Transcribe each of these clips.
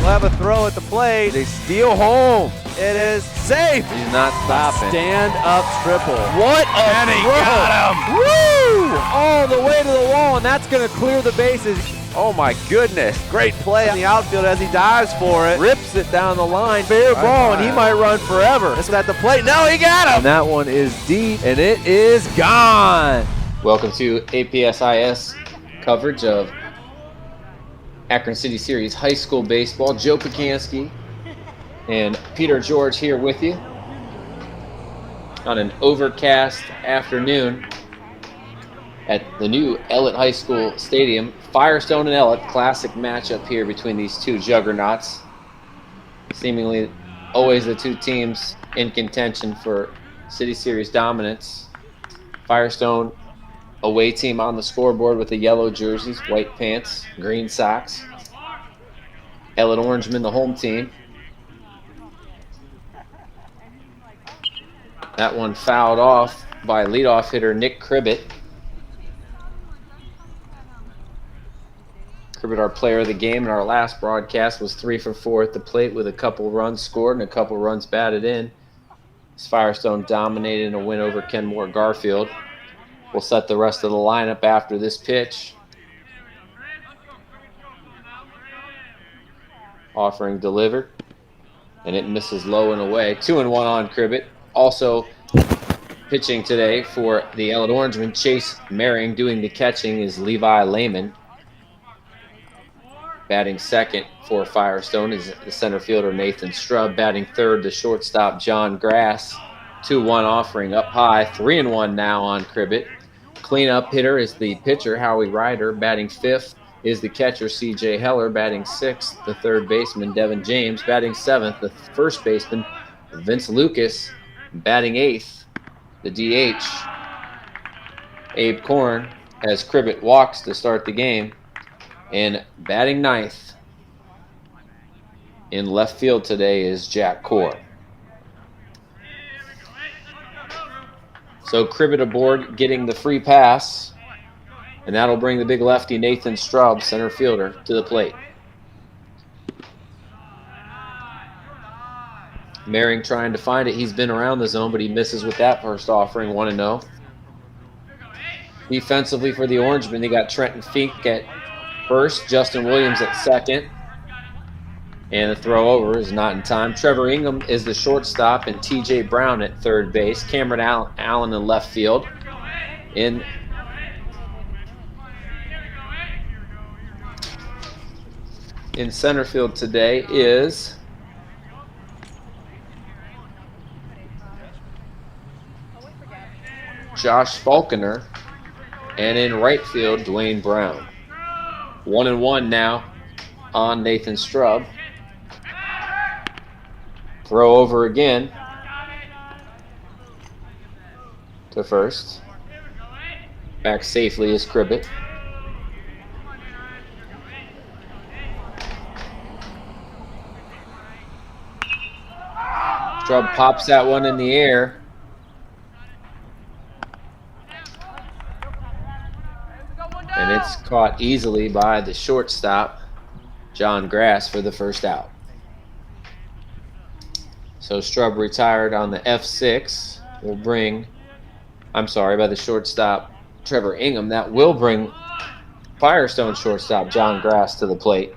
We'll have a throw at the plate. They steal home. It is safe. He's not stopping. Stand-up triple. What a And he throw. got him. Woo! All the way to the wall, and that's going to clear the bases. Oh, my goodness. Great play on the outfield as he dives for it. Rips it down the line. Fair ball, and he might run forever. This is at the plate. No, he got him. And that one is deep, and it is gone. Welcome to APSIS coverage of Akron City Series High School Baseball. Joe Pukansky and Peter George here with you on an overcast afternoon at the new Ellet High School Stadium. Firestone and Ellet, classic matchup here between these two juggernauts. Seemingly always the two teams in contention for City Series dominance. Firestone, away team on the scoreboard with the yellow jerseys, white pants, green socks. Ellet Orangemen, the home team. That one fouled off by leadoff hitter Nick Cribbett. Cribbett, our player of the game in our last broadcast, was 3 for 4 at the plate with a couple runs scored and a couple runs batted in. As Firestone dominated in a win over Kenmore Garfield. We'll set the rest of the lineup after this pitch. Offering delivered, and it misses low and away. 2-1 on Cribbett. Also pitching today for the Ellet Orangemen, Chase Merring. Doing the catching is Levi Lehman. Batting second for Firestone is the center fielder Nathan Strub. Batting third, the shortstop John Grass. 2-1 offering up high. 3-1 now on Cribbett. Cleanup hitter is the pitcher Howie Ryder. Batting fifth is the catcher C.J. Heller. Batting sixth, the third baseman Devin James. Batting seventh, the first baseman Vince Lucas. Batting eighth, the DH Abe Korn, as Cribbett walks to start the game. And batting ninth in left field today is Jack Core. So Cribbett aboard, getting the free pass, and that'll bring the big lefty Nathan Straub, center fielder, to the plate. Merring trying to find it. He's been around the zone, but he misses with that first offering, 1-0. Defensively for the Orangemen, they got Trenton Fink at first, Justin Williams at second. And the throw over is not in time. Trevor Ingham is the shortstop, and T.J. Brown at third base. Cameron Allen in left field. In center field today is Josh Falconer. And in right field, Dwayne Brown. 1-1 now on Nathan Strub. Throw over again to first. Back safely is Cribbett. Strub pops that one in the air. And it's caught easily by the shortstop, John Grass, for the first out. So Strub retired on the F6. Will bring, by the shortstop, Trevor Ingham. That will bring Firestone shortstop John Grass to the plate.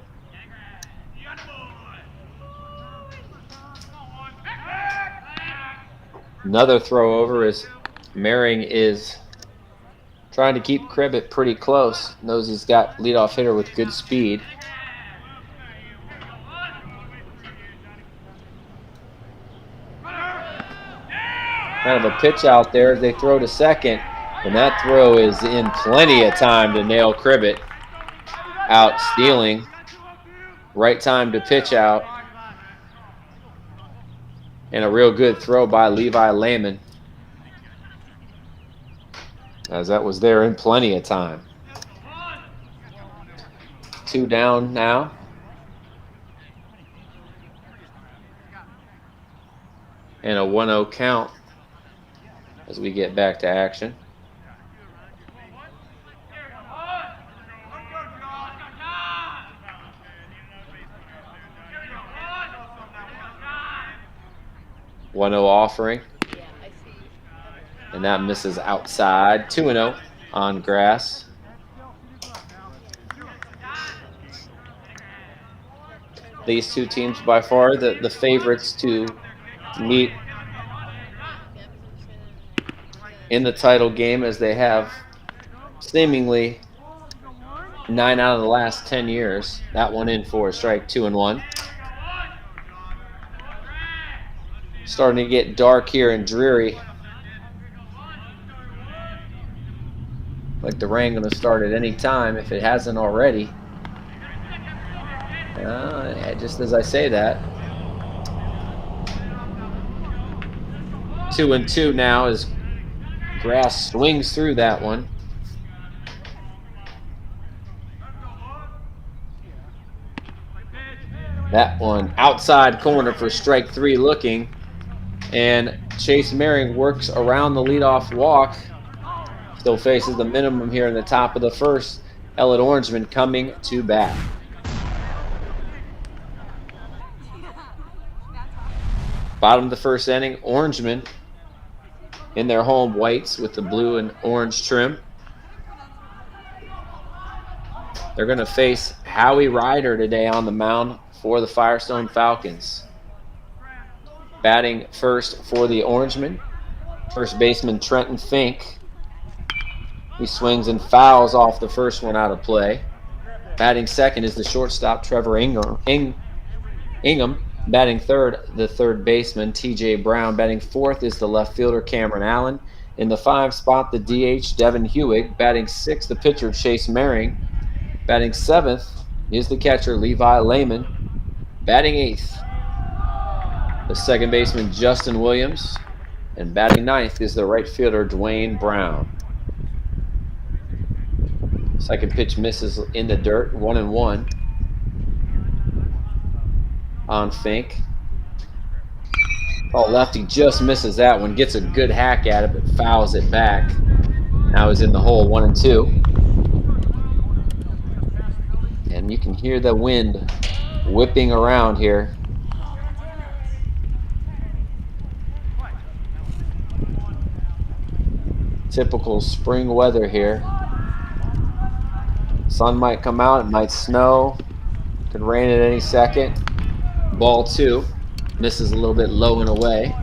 Another throw over as Merring is trying to keep Cribbett pretty close. Knows he's got leadoff hitter with good speed. Kind of a pitch out there as they throw to second. And that throw is in plenty of time to nail Cribbett. Out stealing. Right time to pitch out. And a real good throw by Levi Lehman, as that was there in plenty of time. 2 down now. And a 1-0 count as we get back to action. 1-0 offering. And that misses outside. 2-0 on grass. These two teams by far the favorites to meet in the title game, as they have seemingly 9 out of the last 10 years. That one in for a strike, 2-1. Starting to get dark here and dreary. Like the rain going to start at any time if it hasn't already. Just as I say that. 2-2 now as grass swings through that one. That one outside corner for strike 3 looking. And Chase Merring works around the leadoff walk. Still faces the minimum here in the top of the first. Ellet Orangemen coming to bat. Bottom of the first inning, Orangemen in their home whites with the blue and orange trim. They're going to face Howie Ryder today on the mound for the Firestone Falcons. Batting first for the Orangemen, first baseman Trenton Fink. He swings and fouls off the first one out of play. Batting second is the shortstop Trevor Ingham. Batting third, the third baseman T.J. Brown. Batting fourth is the left fielder Cameron Allen. In the 5 spot, the DH Devin Hewig. Batting sixth, the pitcher Chase Merring. Batting seventh is the catcher Levi Lehman. Batting eighth, the second baseman Justin Williams. And batting ninth is the right fielder Dwayne Brown. Second pitch misses in the dirt, 1-1 on Fink. Oh, lefty just misses that one. Gets a good hack at it, but fouls it back. Now he's in the hole, 1-2. And you can hear the wind whipping around here. Typical spring weather here. Sun might come out, it might snow, could rain at any second. Ball 2, misses a little bit low and away.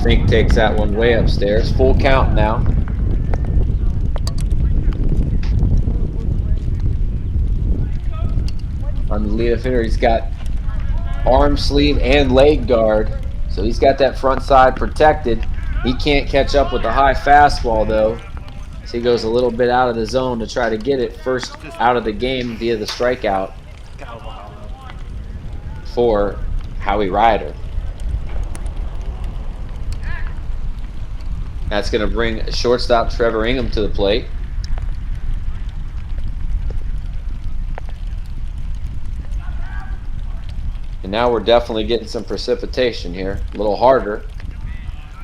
Fink takes that one way upstairs. Full count now. On the leadoff hitter, he's got arm sleeve and leg guard, so he's got that front side protected. He can't catch up with the high fastball though, so he goes a little bit out of the zone to try to get it first out of the game via the strikeout for Howie Ryder. That's going to bring shortstop Trevor Ingham to the plate. And now we're definitely getting some precipitation here. A little harder.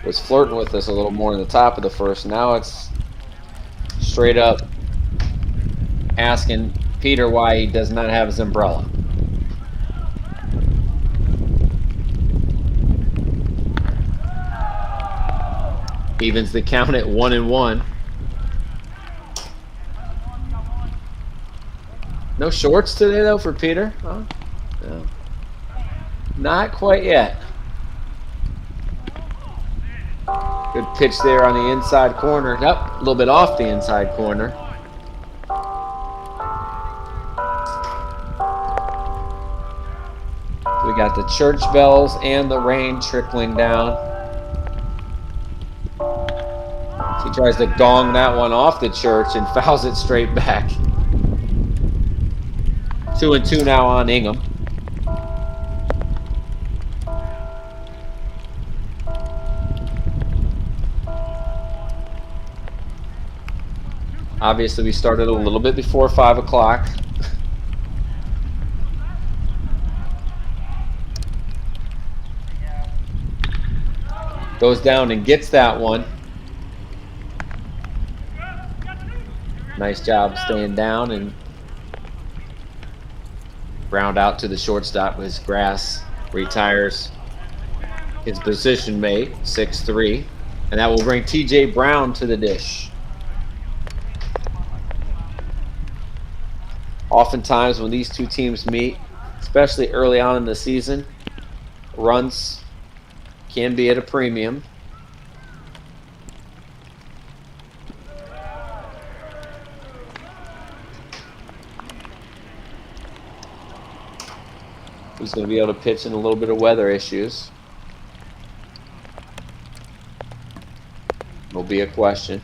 Was flirting with us a little more in the top of the first. Now it's straight up asking Peter why he does not have his umbrella. Evens the count at 1-1. No shorts today though for Peter? Huh? No. Not quite yet. Good pitch there on the inside corner. Nope, a little bit off the inside corner. We got the church bells and the rain trickling down. He tries to gong that one off the church and fouls it straight back. 2-2 now on Ingham. Obviously, we started a little bit before 5 o'clock. Goes down and gets that one. Nice job staying down and ground out to the shortstop as Grass retires his position mate, 6-3. And that will bring T.J. Brown to the dish. Oftentimes when these two teams meet, especially early on in the season, runs can be at a premium. Who's going to be able to pitch in a little bit of weather issues? Will be a question.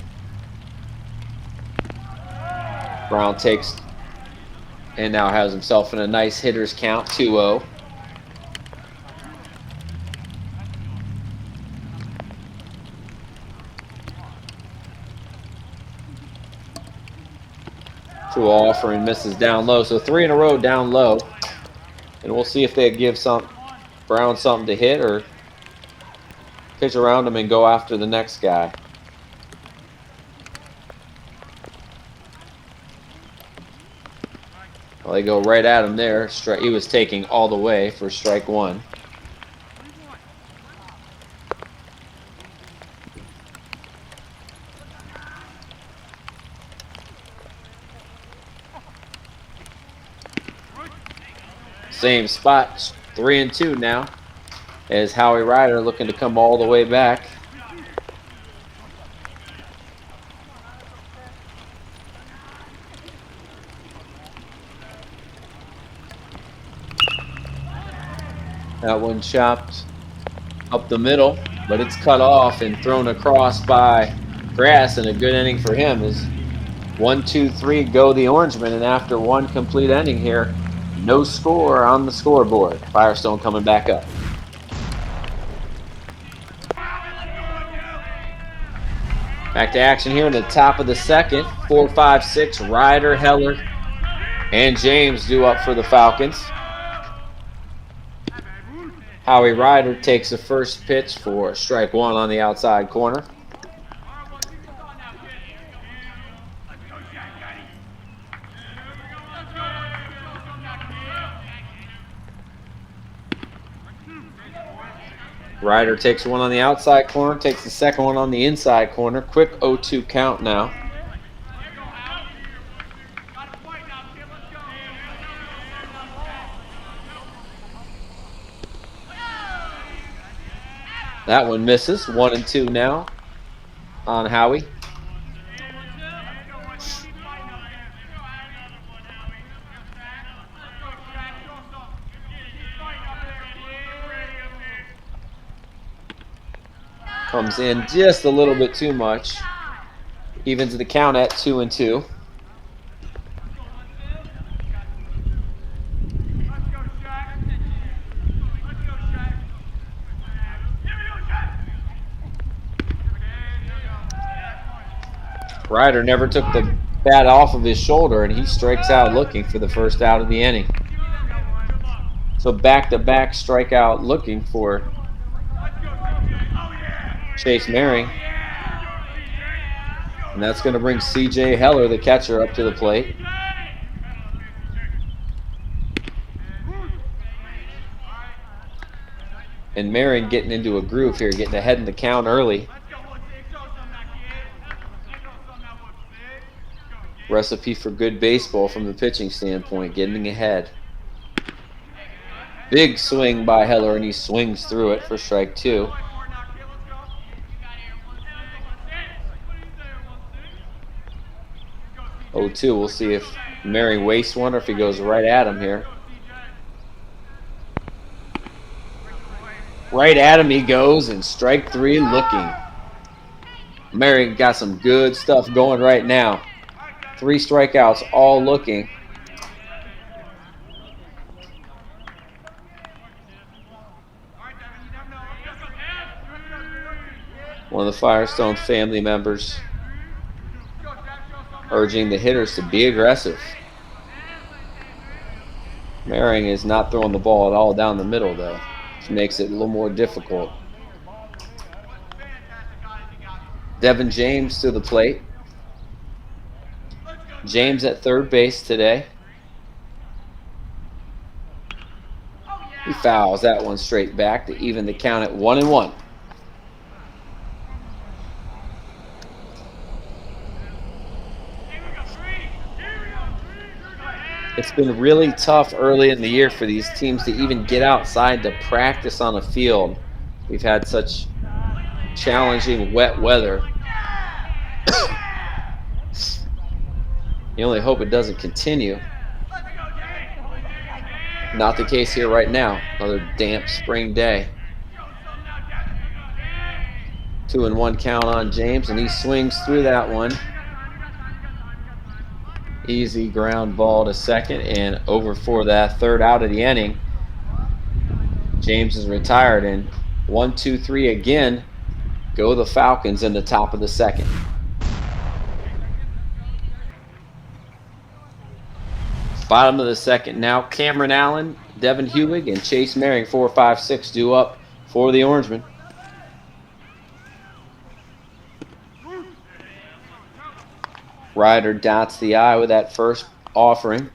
Brown takes and now has himself in a nice hitter's count, 2-0. Two offering misses down low, so 3 in a row down low. And we'll see if they give Brown something to hit or pitch around him and go after the next guy. Well, they go right at him there. He was taking all the way for strike one. Same spot, 3-2 now, as Howie Ryder looking to come all the way back. That one chopped up the middle, but it's cut off and thrown across by Grass, and a good inning for him is 1-2-3 go the Orangemen, and after one complete inning here, no score on the scoreboard. Firestone coming back up. Back to action here in the top of the second. 4, 5, 6, Ryder, Heller, and James due up for the Falcons. Howie Ryder takes the first pitch for strike one on the outside corner. Ryder takes one on the outside corner, takes the second one on the inside corner. Quick 0-2 count now. That one misses. 1-2 now on Howie. Comes in just a little bit too much. Evens the count at 2-2. Ryder never took the bat off of his shoulder, and he strikes out looking for the first out of the inning. So back-to-back strikeout looking for Chase Merring. And that's going to bring C.J. Heller, the catcher, up to the plate. And Merring getting into a groove here, getting ahead in the count early. Recipe for good baseball from the pitching standpoint, getting ahead. Big swing by Heller, and he swings through it for strike two. Oh, 2. We'll see if Merring wastes one or if he goes right at him here. Right at him he goes, and strike three looking. Merring got some good stuff going right now. 3 strikeouts, all looking. One of the Firestone family members urging the hitters to be aggressive. Merring is not throwing the ball at all down the middle, though, which makes it a little more difficult. Devin James to the plate. James at third base today. He fouls that one straight back to even the count at 1-1. It's been really tough early in the year for these teams to even get outside to practice on a field. We've had such challenging wet weather. You only hope it doesn't continue. Not the case here right now. Another damp spring day. 2-1 count on James, and he swings through that one. Easy ground ball to second, and over for that third out of the inning. James is retired, and 1-2-3 again. Go the Falcons in the top of the second. Bottom of the second now. Cameron Allen, Devin Hewig, and Chase Merring, 4, 5, 6 due up for the Orangemen. Ryder dots the I with that first offering.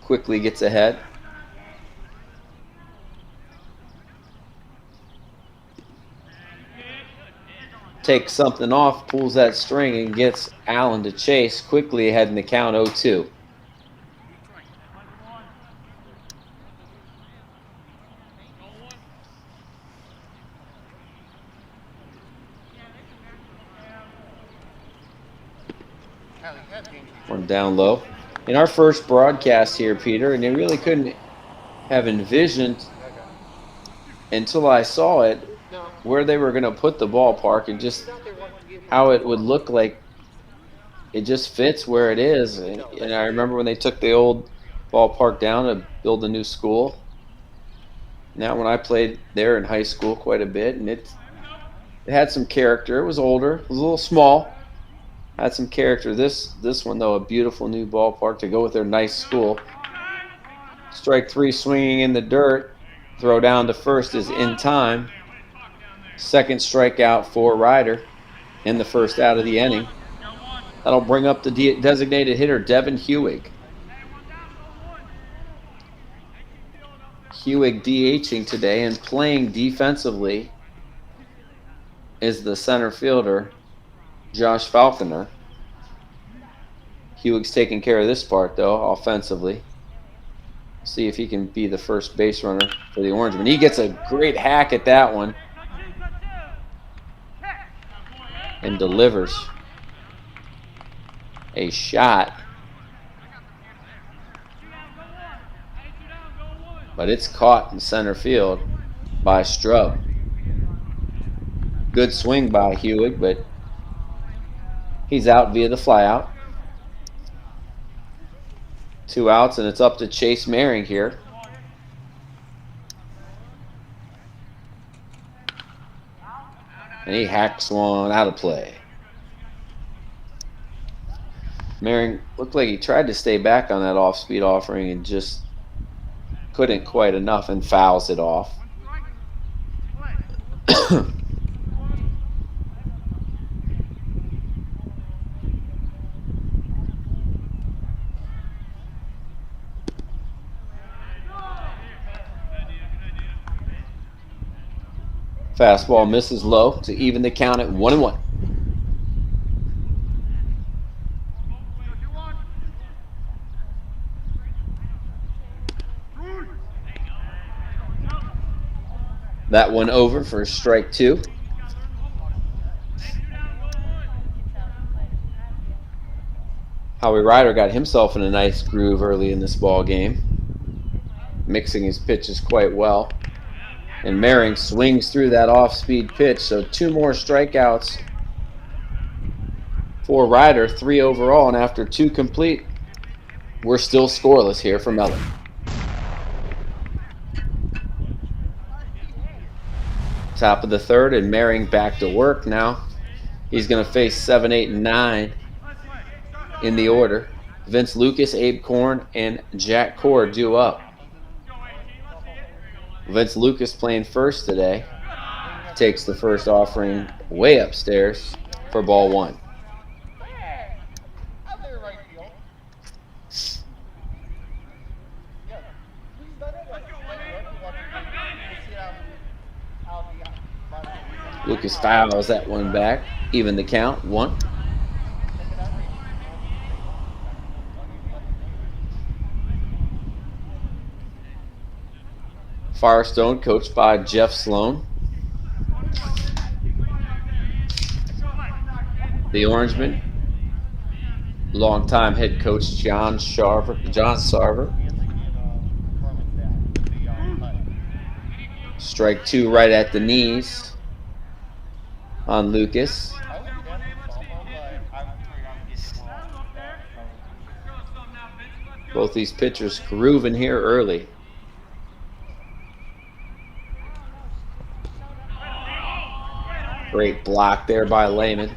Quickly gets ahead. Takes something off, pulls that string, and gets Allen to chase. Quickly ahead in the count, 0-2. From down low. In our first broadcast here, Peter, and I really couldn't have envisioned until I saw it where they were going to put the ballpark and just how it would look like. It just fits where it is. And I remember when they took the old ballpark down to build a new school. Now when I played there in high school quite a bit, and it had some character. It was older. It was a little small. Had some character. This one, though, a beautiful new ballpark to go with their nice school. Strike three swinging in the dirt. Throw down to first is in time. Second strikeout for Ryder in the first out of the inning. That'll bring up the designated hitter, Devin Hewig. Hewig DHing today, and playing defensively is the center fielder, Josh Falconer. Hewig's taking care of this part, though, offensively. See if he can be the first base runner for the Orangemen. He gets a great hack at that one and delivers a shot. But it's caught in center field by Strub. Good swing by Hewig, but he's out via the flyout. 2 outs, and it's up to Chase Merring here. And he hacks one out of play. Merring looked like he tried to stay back on that off-speed offering and just couldn't quite enough, and fouls it off. Fastball misses low to even the count at 1-1. That one over for strike two. Howie Ryder got himself in a nice groove early in this ball game, mixing his pitches quite well. And Merring swings through that off-speed pitch, so 2 more strikeouts for Ryder, 3 overall, and after 2 complete, we're still scoreless here for Ellet. Top of the third, and Merring back to work now. He's going to face 7, 8, and 9 in the order. Vince Lucas, Abe Korn, and Jack Cord due up. Vince Lucas playing first today. Takes the first offering way upstairs for ball 1. Lucas fouls that one back. Even the count. 1. Firestone, coached by Jeff Sloan. The Orangemen, longtime head coach John Sarver. Strike 2 right at the knees on Lucas. Both these pitchers grooving here early. Great block there by Lehman.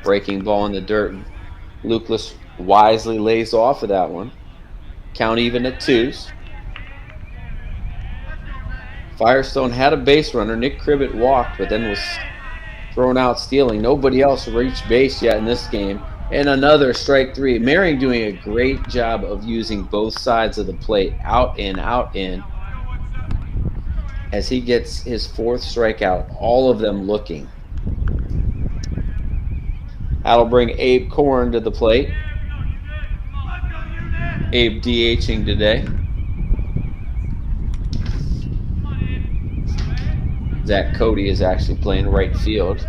Breaking ball in the dirt. Lucas wisely lays off of that one. Count even at 2s. Firestone had a base runner. Nick Cribbett walked, but then was thrown out stealing. Nobody else reached base yet in this game. And another strike 3. Marion doing a great job of using both sides of the plate. Out, in, out, in. As he gets his 4th strikeout, all of them looking. That'll bring Abe Korn to the plate. Abe DHing today. Zach Cody is actually playing right field.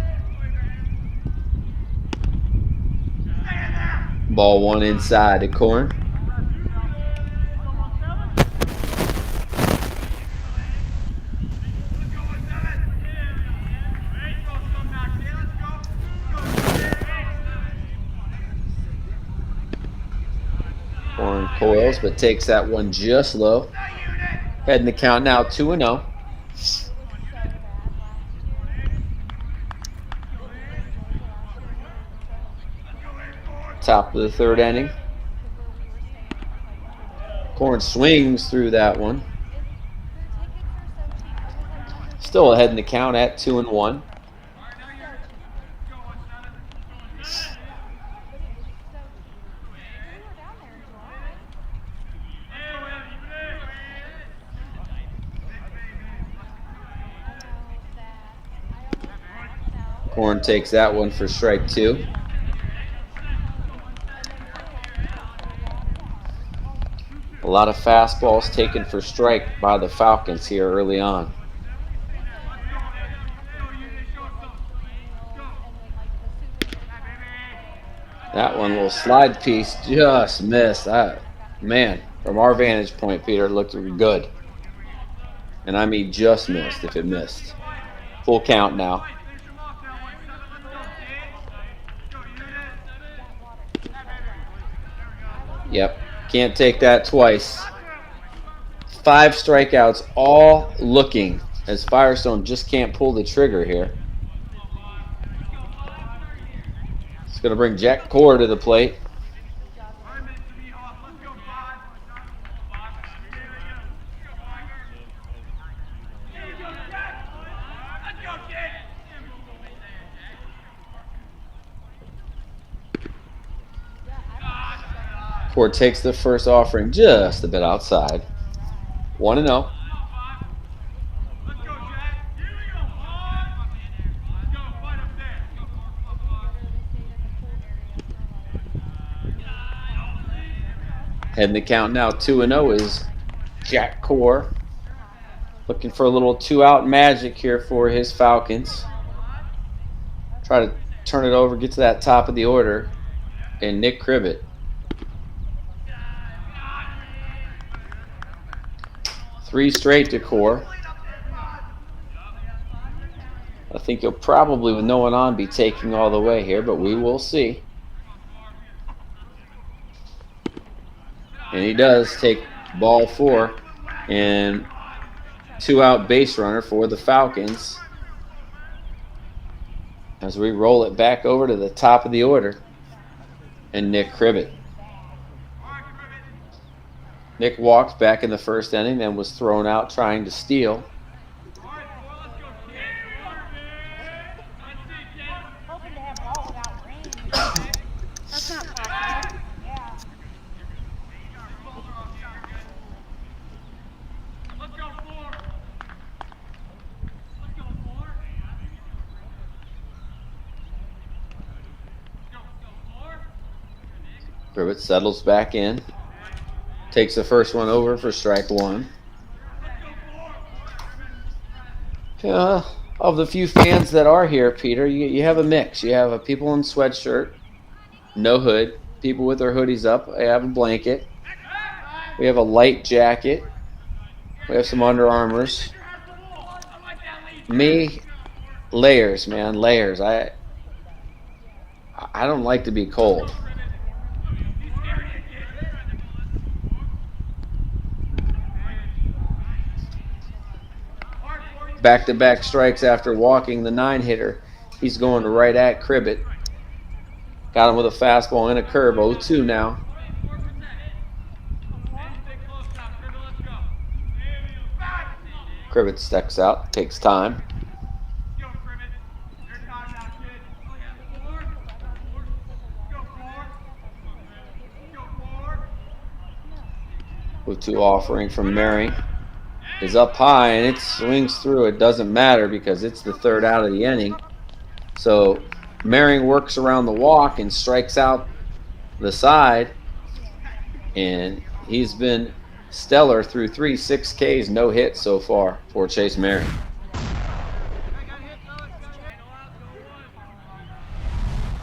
Ball 1 inside to Korn. Korn coils, but takes that one just low. Heading the count now 2-0. Top of the 3rd inning. Korn swings through that one. Still ahead in the count at 2-1. Korn takes that one for strike 2. A lot of fastballs taken for strike by the Falcons here early on. That one, little slide piece, just missed. Man, from our vantage point, Peter, it looked good. And I mean just missed if it missed. Full count now. Yep, can't take that twice. 5 strikeouts, all looking, as Firestone just can't pull the trigger here. It's going to bring Jack Core to the plate. Core takes the first offering just a bit outside. 1-0. Heading the count now 2-0 is Jack Core. Looking for a little 2-out magic here for his Falcons. Try to turn it over, get to that top of the order. And Nick Cribbett. 3 straight to Core. I think he'll probably, with no one on, be taking all the way here, but we will see. And he does take ball 4 and 2-out base runner for the Falcons. As we roll it back over to the top of the order. And Nick Cribbett. Nick walked back in the first inning, then was thrown out trying to steal. Privet settles back in. Takes the first one over for strike one. Of the few fans that are here, Peter, you have a mix. You have people in sweatshirt, no hood, people with their hoodies up. They have a blanket. We have a light jacket. We have some Under Armours. Me, layers, man, layers. I don't like to be cold. Back-to-back strikes after walking the 9-hitter. He's going right at Cribbett. Got him with a fastball and a curve. 0-2 now. Cribbett steps out, takes time. 0-2 offering from Mary. Is up high and it swings through. It doesn't matter because it's the third out of the inning. So Mering works around the walk and strikes out the side, and he's been stellar through 6 Ks, no hits so far for Chase Mering.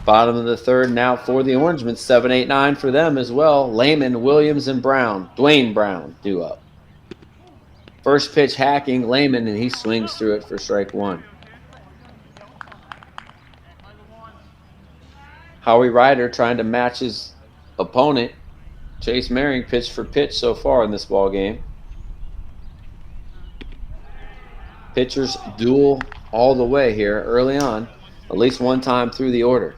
Bottom of the third now for the Orangemen. 7-8-9 for them as well. Lehman, Williams, and Brown. Dwayne Brown due up. First pitch hacking Lehman, and he swings through it for strike one. Howie Ryder trying to match his opponent. Chase Mering pitch for pitch so far in this ball game. Pitchers duel all the way here early on, at least one time through the order.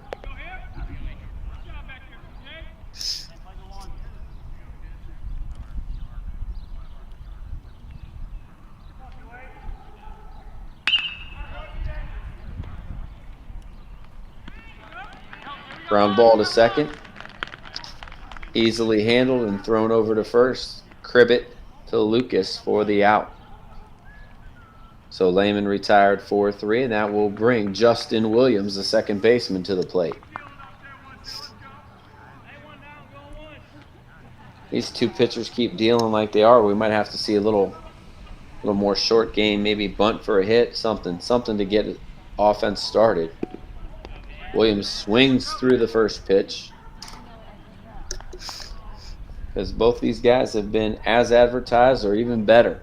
Ground ball to second. Easily handled and thrown over to first. Cribbett to Lucas for the out. So Lehman retired 4-3, and that will bring Justin Williams, the second baseman, to the plate. These two pitchers keep dealing like they are. We might have to see a little more short game, maybe bunt for a hit, something to get offense started. Williams swings through the first pitch, because both these guys have been as advertised or even better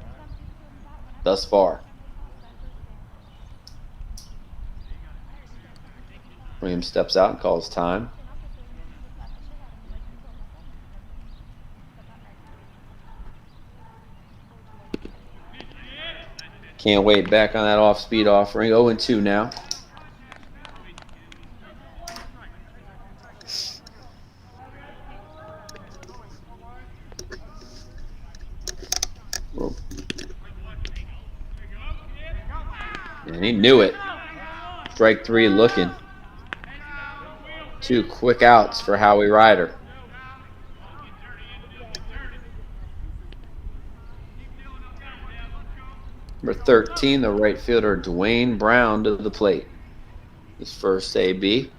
thus far. Williams steps out and calls time. Can't wait back on that off-speed offering. 0-2 now. And he knew it. Strike three looking. 2 quick outs for Howie Ryder. Number 13, the right fielder Dwayne Brown to the plate. His first AB.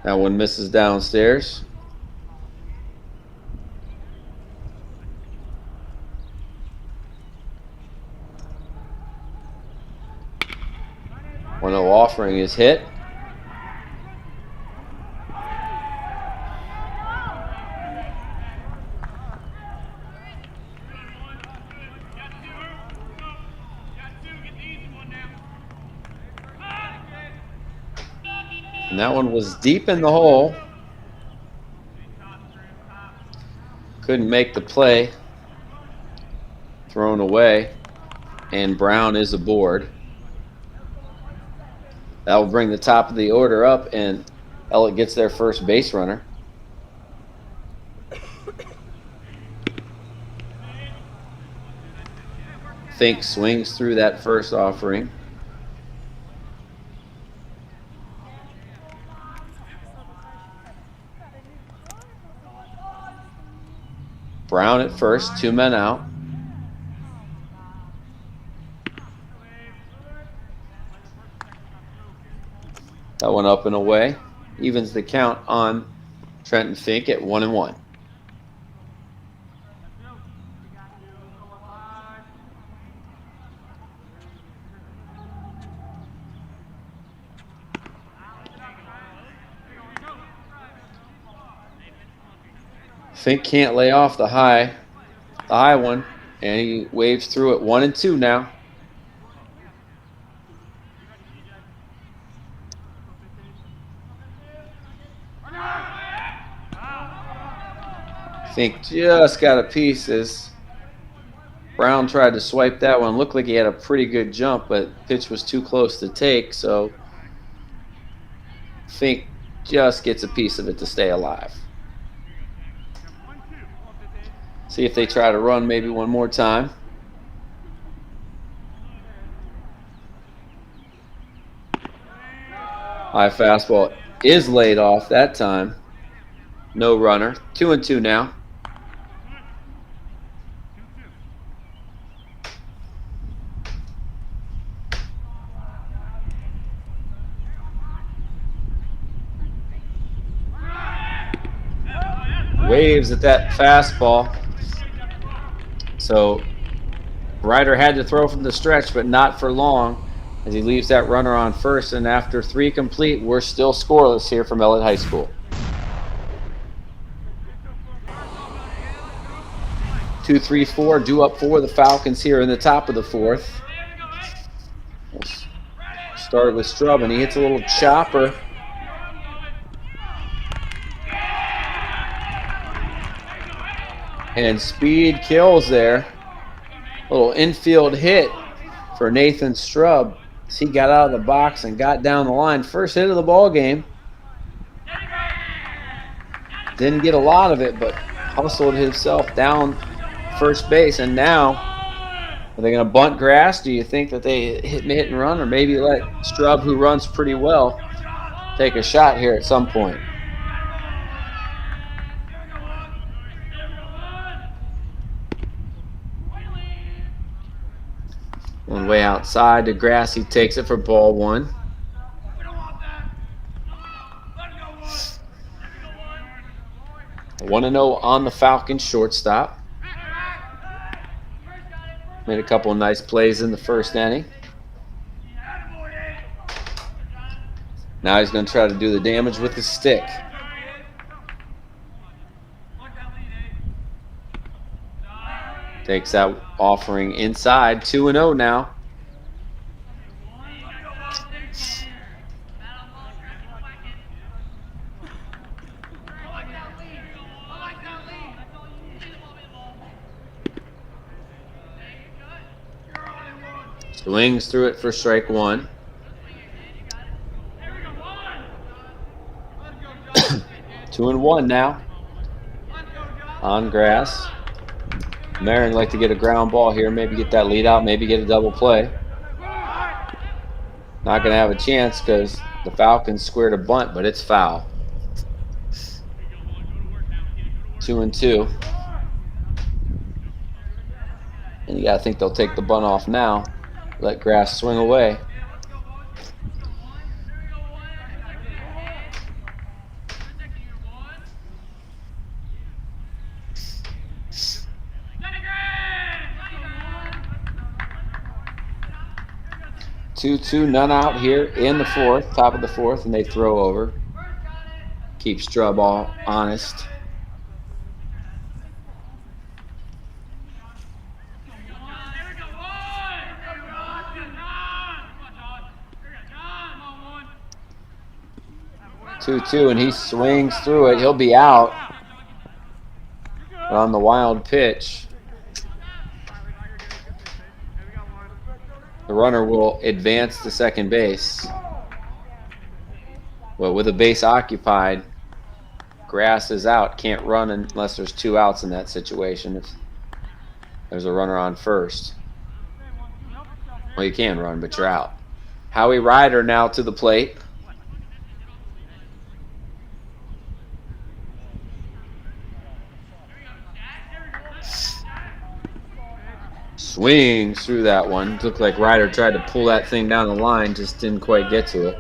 That one misses downstairs. One no offering is hit. And that one was deep in the hole. Couldn't make the play. Thrown away. And Brown is aboard. That will bring the top of the order up, and Ellet gets their first base runner. Fink swings through that first offering. Brown at first, 2 men out. That one up and away. Evens the count on Trenton Fink at 1-1. Fink can't lay off the high one, and he waves through it. 1-2 now. Fink just got a piece as Brown tried to swipe that one. Looked like he had a pretty good jump, but pitch was too close to take, so Fink just gets a piece of it to stay alive. See if they try to run maybe one more time. High fastball is laid off that time. No runner. 2-2 now. Waves at that fastball. So Ryder had to throw from the stretch, but not for long, as he leaves that runner on first. And after 3 complete, we're still scoreless here from Ellet High School. 2-3-4 due up for the Falcons here in the top of the 4th. Started with Strub, and he hits a little chopper. And speed kills there. Little infield hit for Nathan Strub as he got out of the box and got down the line. First hit of the ball game. Didn't get a lot of it, but hustled himself down first base. And now, are they going to bunt grass? Do you think that they hit and run, or maybe let Strub, who runs pretty well, take a shot here at some point? One way outside to Grassy, takes it for ball 1. A 1-0 on the Falcons shortstop. Made a couple of nice plays in the first inning. Now he's going to try to do the damage with his stick. Takes that offering inside. 2-0 now. Swings through it for strike 1. 2-1 now. On grass. Marin like to get a ground ball here, maybe get that lead out, maybe get a double play. Not going to have a chance because the Falcons squared a bunt, but it's foul. 2-2. And you got to think they'll take the bunt off now. Let grass swing away. Two, none out here in the 4th, top of the 4th, and they throw over. Keep Strub all honest. Two, and he swings through it. He'll be out on the wild pitch. The runner will advance to second base. Well, with a base occupied, grass is out. Can't run unless there's 2 outs in that situation. If there's a runner on first. Well, you can run, but you're out. Howie Ryder now to the plate. Swings through that one. Looked like Ryder tried to pull that thing down the line, just didn't quite get to it.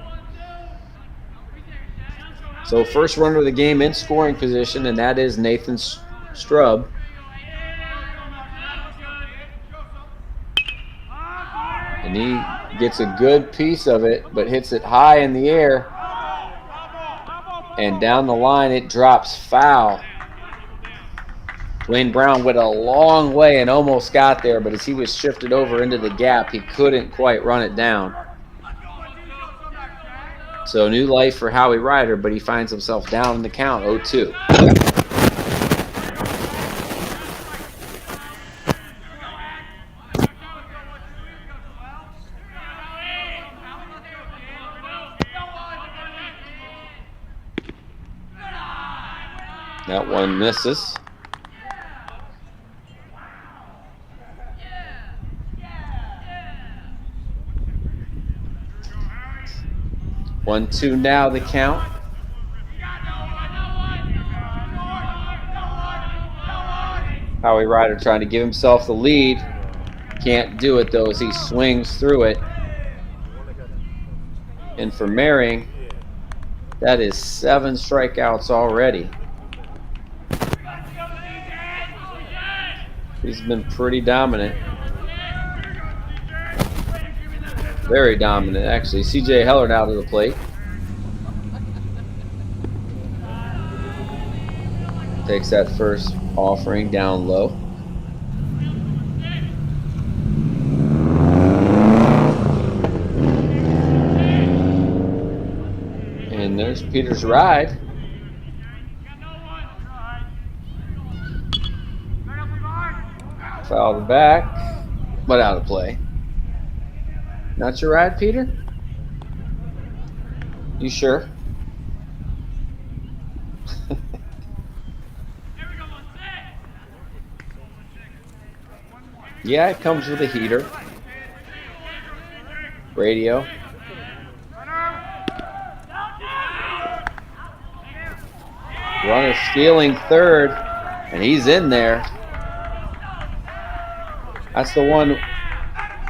So first runner of the game in scoring position, and that is Nathan Strub. And he gets a good piece of it, but hits it high in the air. And down the line, it drops foul. Dwayne Brown went a long way and almost got there, but as he was shifted over into the gap, he couldn't quite run it down. So new life for Howie Ryder, but he finds himself down in the count, 0-2. That one misses. One, two now the count. Howie Ryder trying to give himself the lead. Can't do it though as he swings through it. And for Merring, that is 7 strikeouts already. He's been pretty dominant. Very dominant, actually. C.J. Hellard out of the plate. Takes that first offering down low. And there's Peter's ride. Fouled back, but out of play. Not your ride, Peter? You sure? Yeah, it comes with a heater. Radio. Runner stealing third, and he's in there. That's the one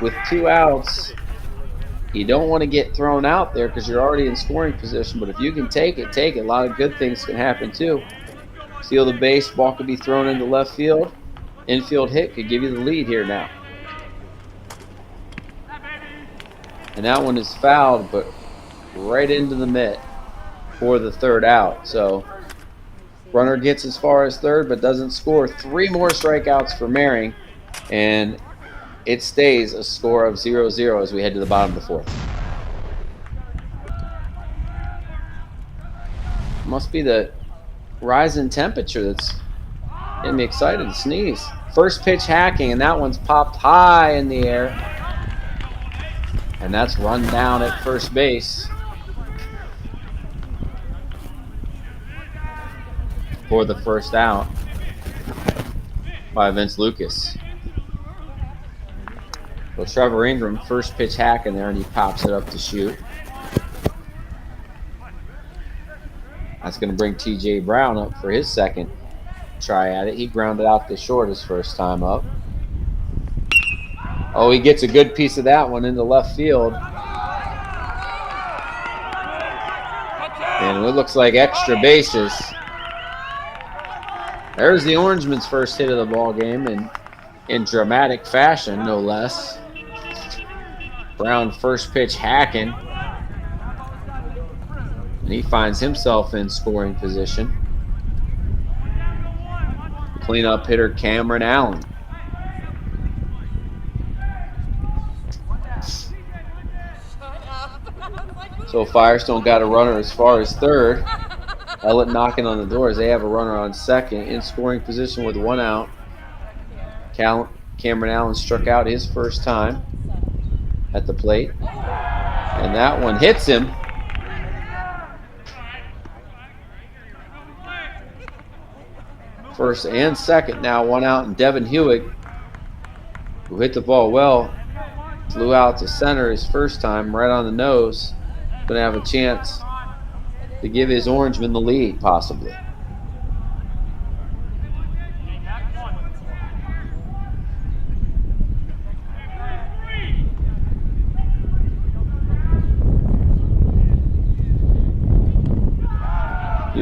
with 2 outs. You don't want to get thrown out there because you're already in scoring position, but if you can take it, take it. A lot of good things can happen too. Steal the base, ball could be thrown into left field. Infield hit could give you the lead here now. And that one is fouled, but right into the mitt for the 3rd out. So runner gets as far as 3rd, but doesn't score. 3 more strikeouts for Merring, and it stays a score of 0-0 as we head to the bottom of the 4th. Must be the rise in temperature that's getting me excited to sneeze. First pitch hacking, and that one's popped high in the air. And that's run down at first base for the 1st out by Vince Lucas. Well, Trevor Ingram, first pitch hack in there, and he pops it up to shoot. That's going to bring T.J. Brown up for his 2nd try at it. He grounded out the short his first time up. Oh, he gets a good piece of that one into left field. And it looks like extra bases. There's the Orangemen's first hit of the ball game, and in dramatic fashion, no less. Brown first pitch hacking. And he finds himself in scoring position. Cleanup hitter Cameron Allen. So Firestone got a runner as far as 3rd. Ellet knocking on the doors. They have a runner on 2nd in scoring position with 1 out. Cameron Allen struck out his first time at the plate. And that one hits him. First and 2nd now, 1 out, and Devin Hewitt, who hit the ball well, flew out to center his first time, right on the nose. Going to have a chance to give his Orangemen the lead, possibly.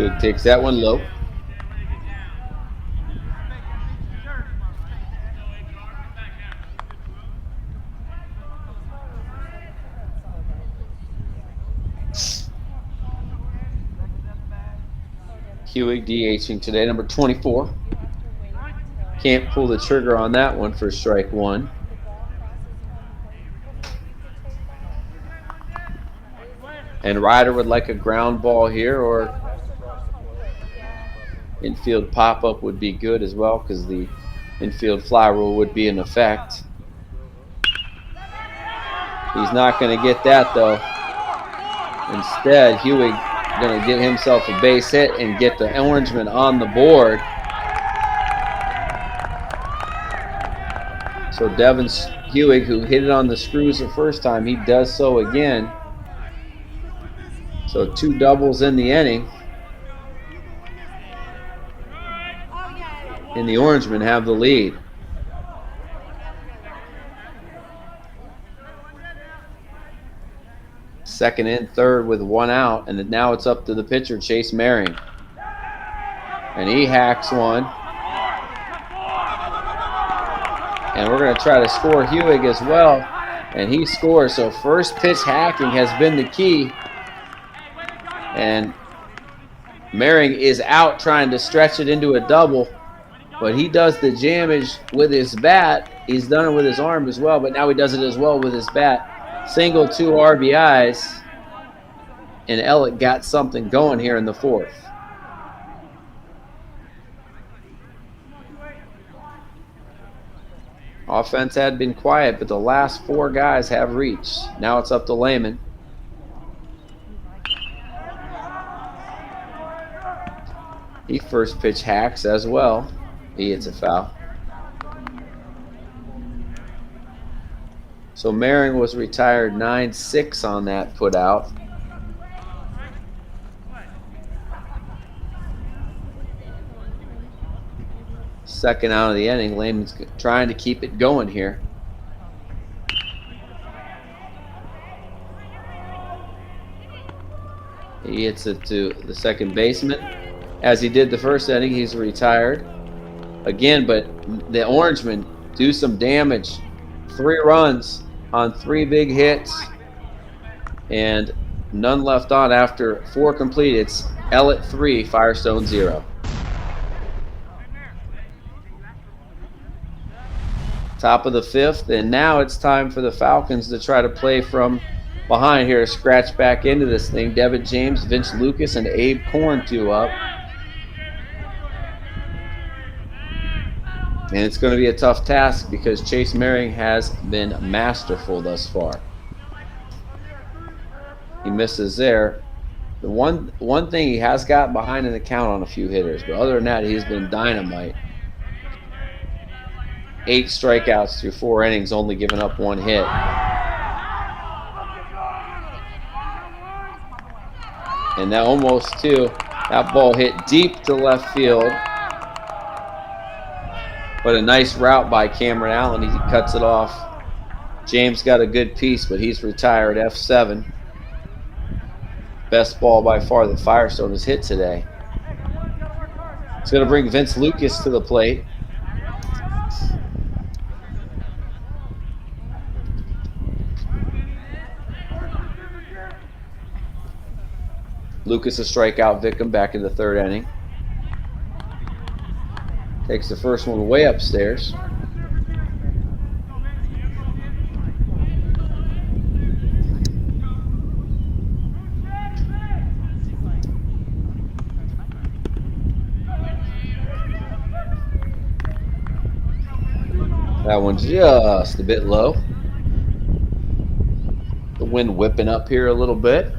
Hewig takes that one low. Hewig DHing today, number 24. Can't pull the trigger on that one for strike one. And Ryder would like a ground ball here, or infield pop-up would be good as well because the infield fly rule would be in effect. He's not going to get that though. Instead, Hewig going to get himself a base hit and get the Orangemen on the board. So Devin Hewig, who hit it on the screws the first time, he does so again. So 2 doubles in the inning. And the Orangemen have the lead. Second and third with 1 out, and now it's up to the pitcher, Chase Merring. And he hacks one. And we're going to try to score Hewig as well. And he scores. So first pitch hacking has been the key. And Merring is out trying to stretch it into a double. But he does the damage with his bat. He's done it with his arm as well, but now he does it as well with his bat. Single, 2 RBIs. And Ellet got something going here in the 4th. Offense had been quiet, but the last 4 guys have reached. Now it's up to Lehman. He first pitch hacks as well. He hits a foul. So Merring was retired 9-6 on that put out. Second out of the inning. Lehman's trying to keep it going here. He hits it to the second baseman. As he did the first inning, he's retired again, but the Orangemen do some damage. 3 runs on 3 big hits and none left on after 4 completed. It's Ellet 3, Firestone 0. Top of the 5th, and now it's time for the Falcons to try to play from behind here to scratch back into this thing. Devin James, Vince Lucas, and Abe Korn 2 up. And it's going to be a tough task because Chase Merring has been masterful thus far. He misses there. The one thing he has got behind in the count on a few hitters, but other than that, he's been dynamite. 8 strikeouts through 4 innings, only giving up 1 hit. And that almost 2. That ball hit deep to left field. But a nice route by Cameron Allen. He cuts it off. James got a good piece, but he's retired, F7. Best ball by far that Firestone has hit today. It's going to bring Vince Lucas to the plate. Lucas a strikeout Vickham back in the 3rd inning. Takes the first one way upstairs. That one's just a bit low. The wind whipping up here a little bit.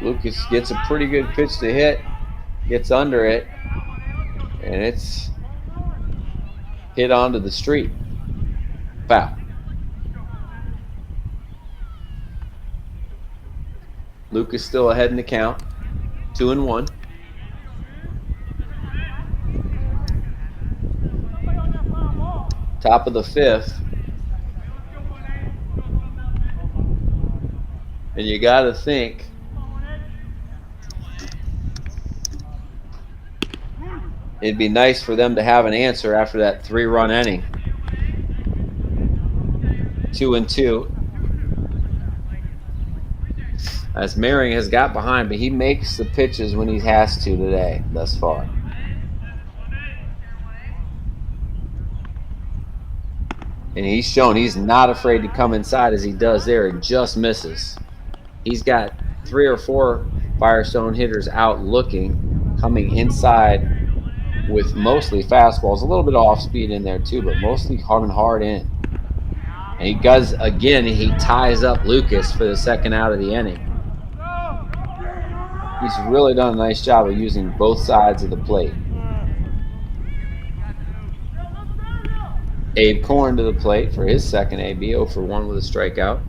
Lucas gets a pretty good pitch to hit, gets under it, and it's hit onto the street. Foul. Lucas still ahead in the count, 2-1. Top of the 5th. And you got to think it'd be nice for them to have an answer after that 3-run inning. 2-2. As Marion has got behind, but he makes the pitches when he has to today, thus far. And he's shown he's not afraid to come inside as he does there and just misses. He's got 3 or 4 Firestone hitters out looking, coming inside with mostly fastballs, a little bit of off speed in there too, but mostly coming hard in. And he does, again, he ties up Lucas for the second out of the inning. He's really done a nice job of using both sides of the plate. Abe Korn to the plate for his second AB, 0 for 1 with a strikeout.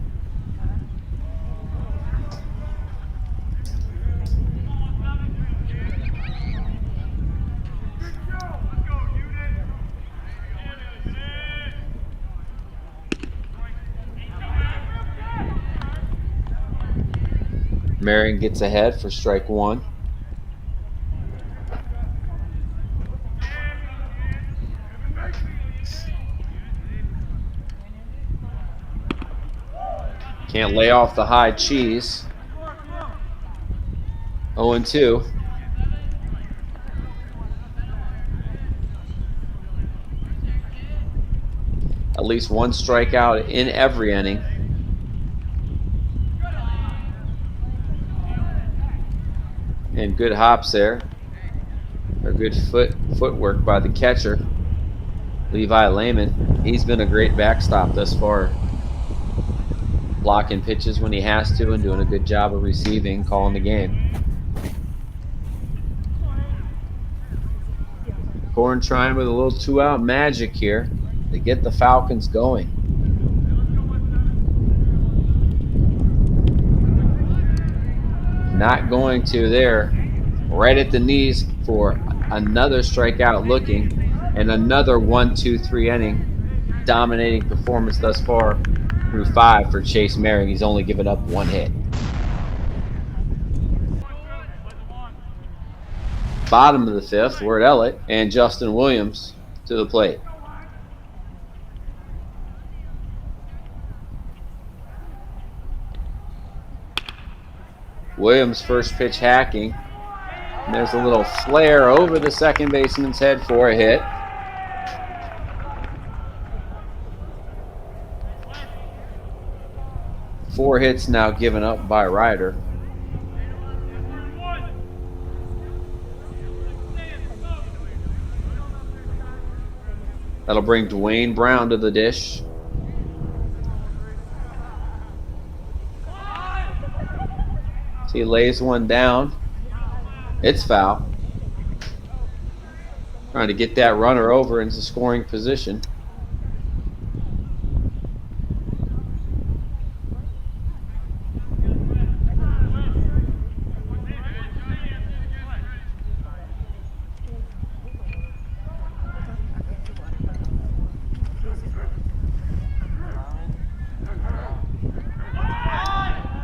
Marion gets ahead for strike 1. Can't lay off the high cheese. 0-2. At least one strikeout in every inning. And good hops there. Or good footwork by the catcher, Levi Lehman. He's been a great backstop thus far. Blocking pitches when he has to and doing a good job of receiving, calling the game. Korn trying with a little 2-out magic here to get the Falcons going. Not going to there. Right at the knees for another strikeout looking, and another 1-2-3 inning dominating performance thus far through 5 for Chase Merrick. He's only given up 1 hit. Bottom of the 5th, Ward Ellet and Justin Williams to the plate. Williams first pitch hacking. And there's a little flare over the second baseman's head for a hit. Four hits now given up by Ryder. That'll bring Dwayne Brown to the dish. So he lays one down. It's foul. Trying to get that runner over into scoring position.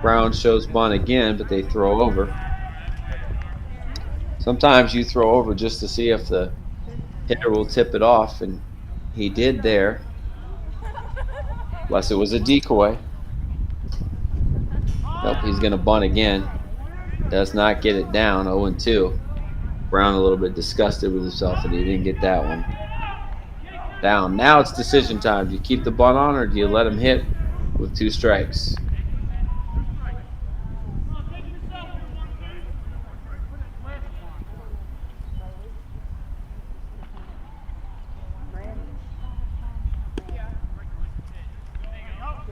Brown shows bunt again, but they throw over. Sometimes you throw over just to see if the hitter will tip it off, and he did there. Unless it was a decoy. Nope, he's going to bunt again. Does not get it down, 0-2. Brown a little bit disgusted with himself that he didn't get that one down. Now it's decision time. Do you keep the bunt on, or do you let him hit with 2 strikes?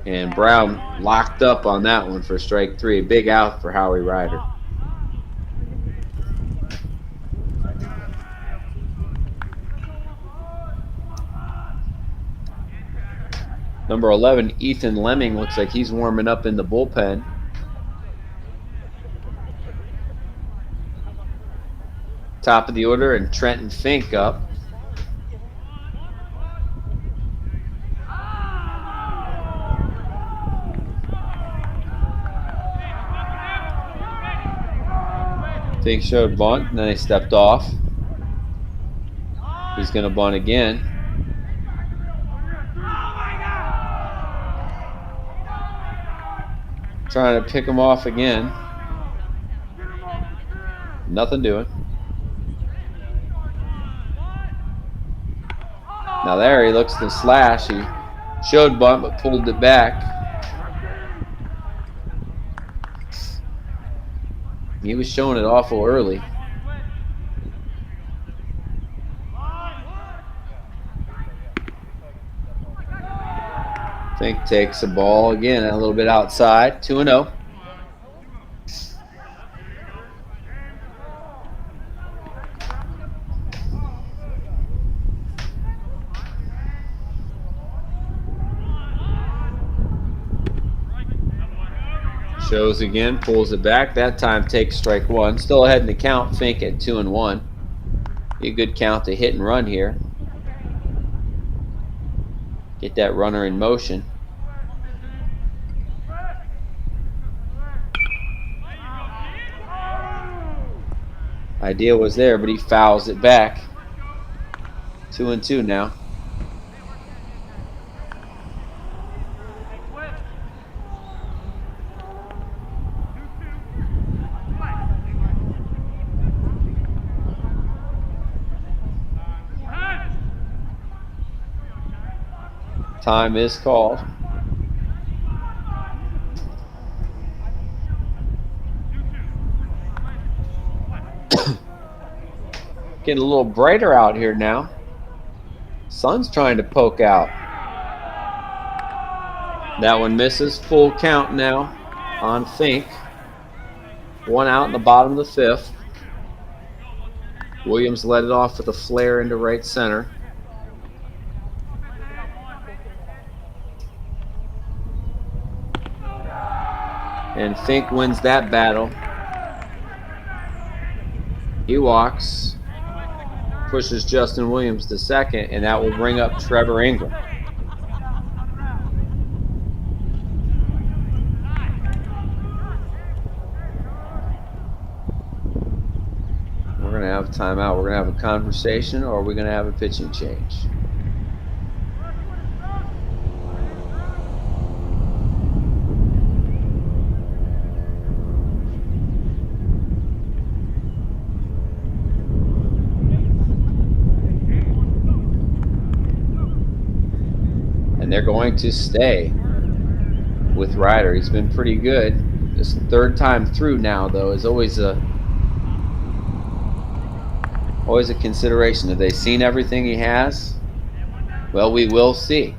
And Brown locked up on that one for strike 3. Big out for Howie Ryder. Number 11, Ethan Lemming, looks like he's warming up in the bullpen. Top of the order, and Trenton Fink up. Fink showed bunt, and then he stepped off. He's going to bunt again. Trying to pick him off again. Nothing doing. Now there he looks to slash. He showed bunt but pulled it back. He was showing it awful early. Fink takes the ball again a little bit outside. 2-0. Shows again, pulls it back. That time takes strike one. Still ahead in the count. Fink at 2-1. Be a good count to hit and run here. Get that runner in motion. Idea was there, but he fouls it back. 2-2 now. Time is called. Getting a little brighter out here now. Sun's trying to poke out. That one misses. Full count now on Fink. One out in the bottom of the fifth. Williams led it off with a flare into right center. And Fink wins that battle. He walks, pushes Justin Williams to second, and that will bring up Trevor Ingram. We're going to have a timeout. We're going to have a conversation, or we're going to have a pitching change. And they're going to stay with Ryder. He's been pretty good. This third time through now, though, is always a consideration. Have they seen everything he has? Well, we will see.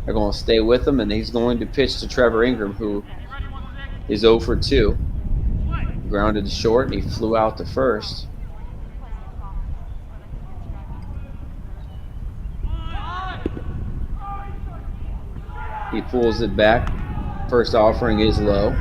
They're going to stay with him, and he's going to pitch to Trevor Ingram, who is 0 for 2. Grounded to short, and he flew out to first. He pulls it back. First offering is low.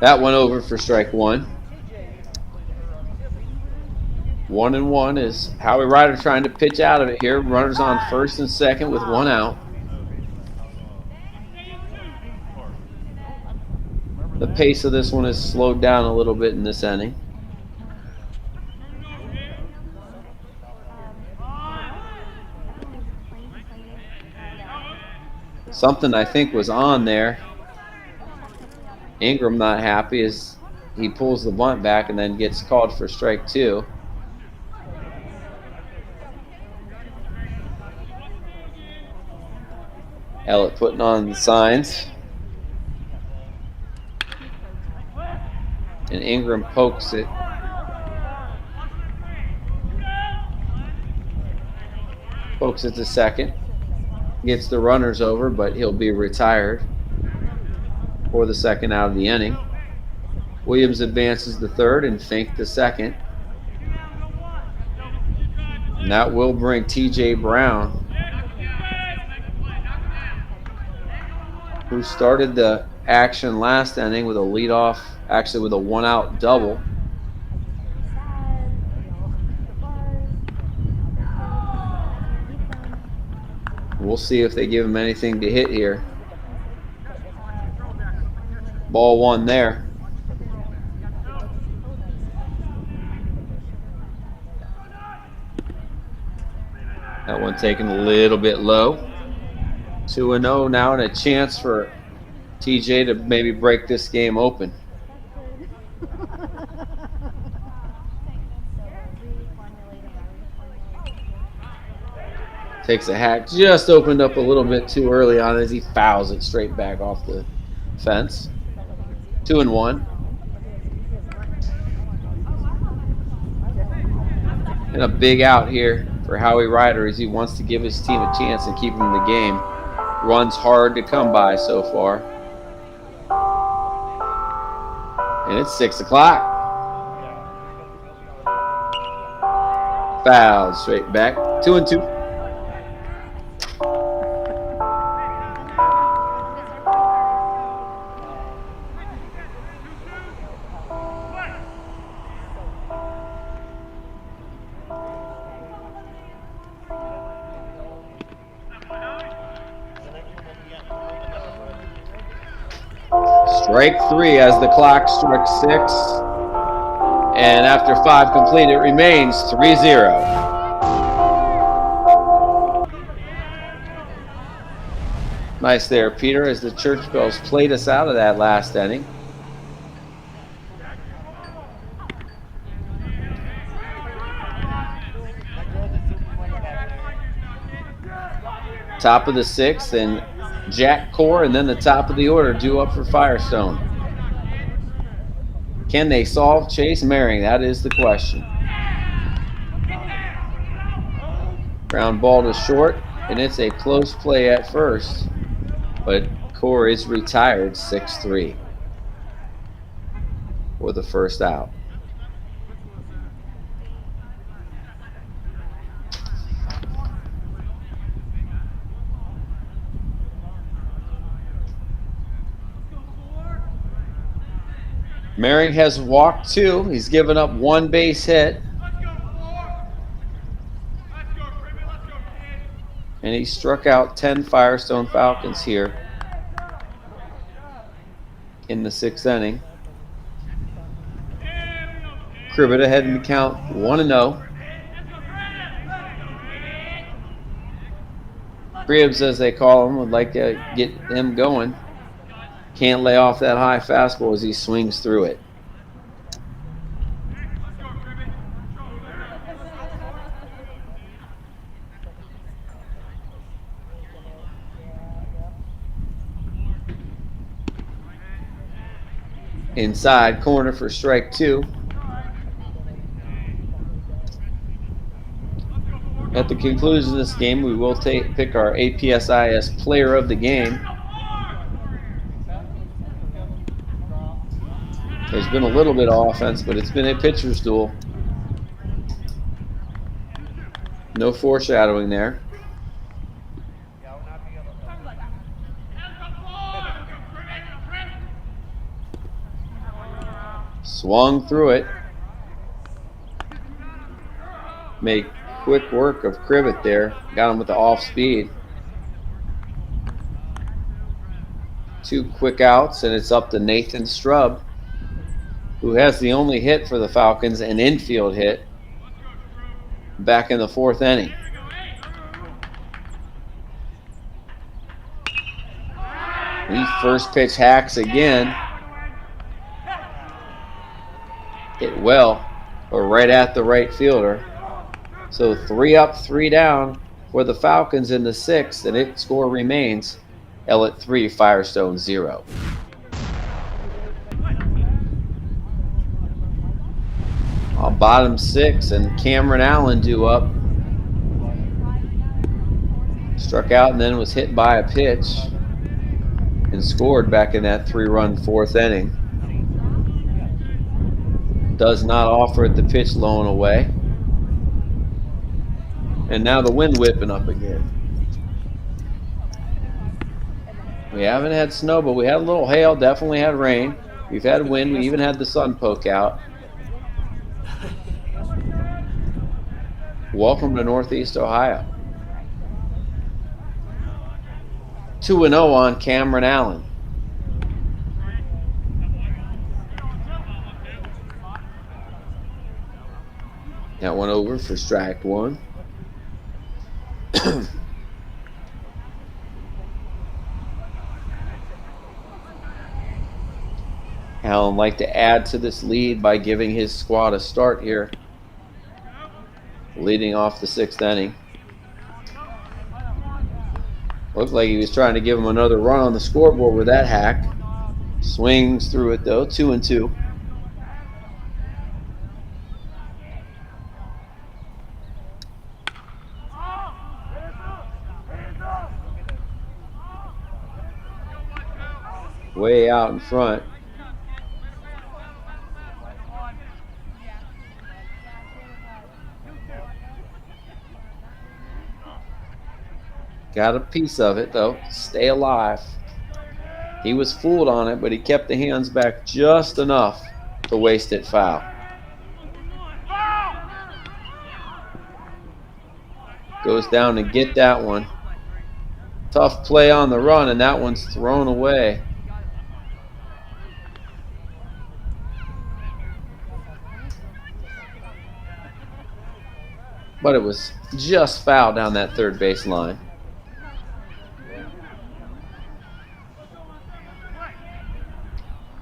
That one over for strike one. 1-1 is Howie Ryder trying to pitch out of it here. Runners on first and second with one out. The pace of this one has slowed down a little bit in this inning. Something I think was on there. Ingram not happy as he pulls the bunt back and then gets called for strike two. Ellet putting on the signs. And Ingram pokes it. Pokes it to second. Gets the runners over, but he'll be retired for the second out of the inning. Williams advances to third and Fink to second. And that will bring T.J. Brown, who started the action last inning with a leadoff, actually with a one-out double. We'll see if they give him anything to hit here. Ball one there. That one taken a little bit low. 2-0 now, and a chance for TJ to maybe break this game open. Takes a hack, just opened up a little bit too early on as he fouls it straight back off the fence. 2-1. And a big out here for Howie Ryder as he wants to give his team a chance and keep him in the game. Runs hard to come by so far. And it's 6 o'clock. Foul straight back. 2-2. Strike 3 as the clock strikes 6. And after 5 complete, it remains 3-0. Nice there, Peter, as the Church Bells played us out of that last inning. Top of the 6th, and Jack Core, and then the top of the order due up for Firestone. Can they solve Chase Merring? That is the question. Ground ball to short, and it's a close play at first, but Core is retired 6-3 for the first out. Merring has walked 2. He's given up 1 base hit. And he struck out 10 Firestone Falcons here in the 6th inning. Cribbett ahead in the count 1-0. Cribbs, as they call him, would like to get him going. Can't lay off that high fastball as he swings through it. Inside corner for strike 2. At the conclusion of this game, we will pick our APSIS player of the game. There's been a little bit of offense, but it's been a pitcher's duel. No foreshadowing there. Swung through it. Made quick work of Cribbett there. Got him with the off speed. 2 quick outs, and it's up to Nathan Strub, who has the only hit for the Falcons, an infield hit, back in the 4th inning. He first pitch hacks again. Hit well, or right at the right fielder. So 3 up, 3 down for the Falcons in the 6th, and its score remains Ellet 3, Firestone 0. Bottom 6, and Cameron Allen due up. Struck out and then was hit by a pitch and scored back in that 3-run 4th inning. Does not offer it the pitch loan away. And now the wind whipping up again. We haven't had snow, but we had a little hail, definitely had rain. We've had wind, we even had the sun poke out. Welcome to Northeast Ohio. 2-0 on Cameron Allen. That one over for strike one. Allen like to add to this lead by giving his squad a start here, leading off the 6th inning. Looked like he was trying to give him another run on the scoreboard with that hack. Swings through it though, 2-2. Way out in front. Got a piece of it, though. Stay alive. He was fooled on it, but he kept the hands back just enough to waste it foul. Goes down to get that one. Tough play on the run, and that one's thrown away. But it was just foul down that third base line.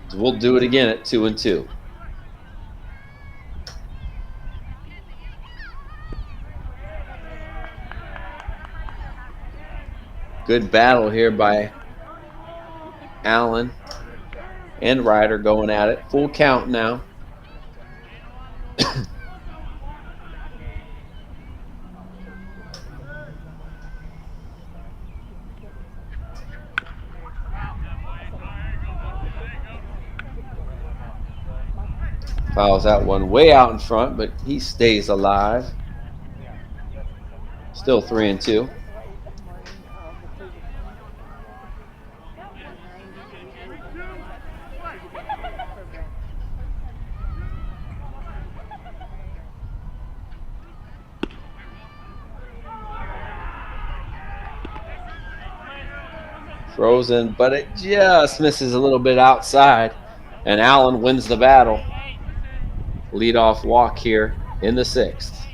So we'll do it again at 2-2. Good battle here by Allen and Ryder going at it. Full count now. Fouls that one way out in front, but he stays alive. Still 3-2. Frozen, but it just misses a little bit outside, and Allen wins the battle. Leadoff walk here in the 6th.